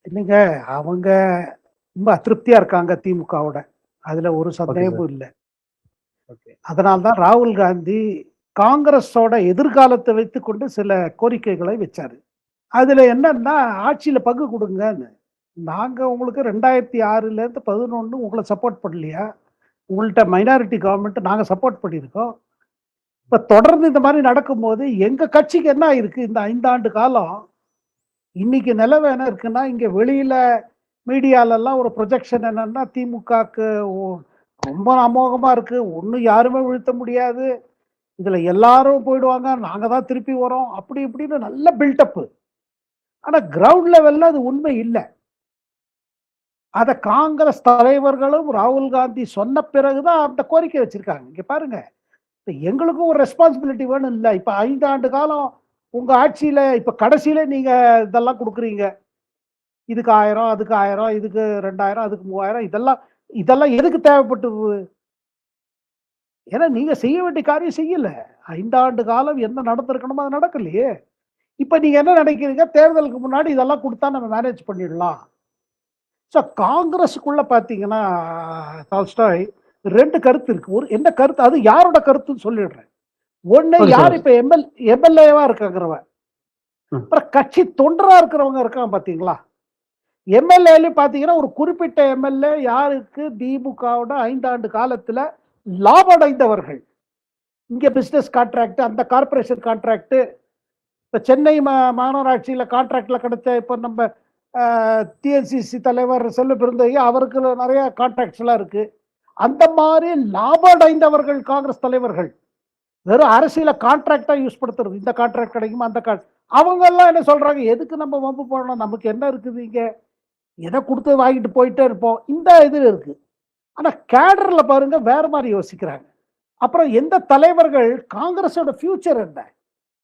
இல்லைங்க. அவங்க ரொம்ப அதிருப்தியா இருக்காங்க திமுகவோட. அதுல ஒரு ஓகே சார். சந்தேகமும் இல்ல. ஓகே. அதனால தான் ராகுல் காந்தி காங்கிரஸோட எதிர்காலத்தை வைத்துக்கொண்டு சில கோரிக்கைகளை வச்சாரு. அதுல என்னன்னா, ஆட்சியில பங்கு குடுங்கன்னு. நாங்க உங்களுக்கு 2006லேருந்து 11 உங்கள சப்போர்ட் பண்ணலையா? உங்கள்ட்ட மைனாரிட்டி கவர்ன்மென்ட் நாங்க சப்போர்ட் பண்ணியிருக்கோம். இப்ப தொடர்ந்து இந்த மாரி நடக்கும்போது, எங்க கட்சிக்கு என்ன ஆயிருக்கு இந்த 5 ஆண்டு காலம், இன்னைக்கு நிலைமை என்ன இருக்குன்னா, இங்க வெளியில மீடியாலலாம் ஒரு ப்ரொஜெக்ஷன் என்னன்னா, திமுகக்கு ஒ ரொம்ப அமோகமா இருக்கு. ஒண்ணும் யாருமே வீழ்த்த முடியாது. இதுல எல்லாரும் போயிடுவாங்க. நாங்க தான் திருப்பி வரோம். அப்படி இப்படின்னு நல்ல பில்டப். ஆனா கிரவுண்ட் லெவல்ல அது உண்மை இல்ல. அத காங்கிரஸ் தலைவர்களும் ராகுல் காந்தி சொன்ன பிறகு தான் அந்த கோரிக்கை வச்சிருக்காங்க. இங்க பாருங்க. இப்ப எங்களுக்கும் ஒரு ரெஸ்பான்சிபிலிட்டி வேணும் இல்ல. இப்ப 5 ஆண்டு காலம் உங்க ஆட்சியில இப்ப கடைசியில நீங்க இதெல்லாம் குடுக்குறீங்க. இதுக்கு 1000, அதுக்கு 1000, இதுக்கு 2000, அதுக்கு 3000 இதெல்லாம் இதெல்லாம் எதுக்கு தேவைப்பட்டது? ஏன்னா நீங்க செய்ய வேண்டிய காரியம் செய்யல. 5 ஆண்டு காலம் என்ன நடந்திருக்கணுமோ அது நடக்கலையே. இப்ப நீங்க என்ன நினைக்கிறீங்க? தேர்தலுக்கு முன்னாடி இதெல்லாம் குடுத்தா நம்ம மேனேஜ் பண்ணிடலாம். காங்கிரஸுக்குள்ள பார்த்தீங்கன்னா, டால்ஸ்டாய் 2 கருத்து இருக்கு. ஒரு என்ன கருத்து? அது யாரோட கருத்துன்னு சொல்லிடுறேன். ஒண்ணு ஓகே சார். யார் இப்ப எம்எல்ஏவா இருக்காங்கிறவன். ம். அப்புறம் கட்சி தொண்டரா இருக்கிறவங்க இருக்கான் பார்த்தீங்களா? எம்எல்ஏலயும் பார்த்தீங்கன்னா, ஒரு குறிப்பிட்ட எம்எல்ஏ யாருக்கு திமுகவோட 5 ஆண்டு காலத்துல லாபம் அடைந்தவர்கள். இங்க பிசினஸ் கான்ட்ராக்ட், அந்த கார்ப்பரேஷன் கான்ட்ராக்ட், இப்ப சென்னை மாநகராட்சியில கான்ட்ராக்ட்ல கிடைச்ச இப்ப நம்ம டிஎன்சிசி தலைவர் செல்வ பெருந்தகை அவருக்கு நிறைய கான்ட்ராக்ட்ஸ்லாம் இருக்கு. அந்த மாதிரி லாபம் அடைந்தவர்கள் காங்கிரஸ் தலைவர்கள். வெறும் அரசியல கான்ட்ராக்ட்டா யூஸ் படுத்துறது. இந்த கான்ட்ராக்ட் கிடைக்குமா, அந்த அவங்க எல்லாம் என்ன சொல்றாங்க, எதுக்கு நம்ம வம்பு பண்ணணும்? நமக்கு என்ன இருக்குது இங்க? எத குடுத்து வாங்கிட்டு போயிட்டே இருப்போம். இந்த இது இருக்கு. ஆனா கேடர்ல பாருங்க வேற மாரி யோசிக்கிறாங்க. அப்புறம் எந்த தலைவர்கள் காங்கிரஸோட ஃபியூச்சர் என்ன?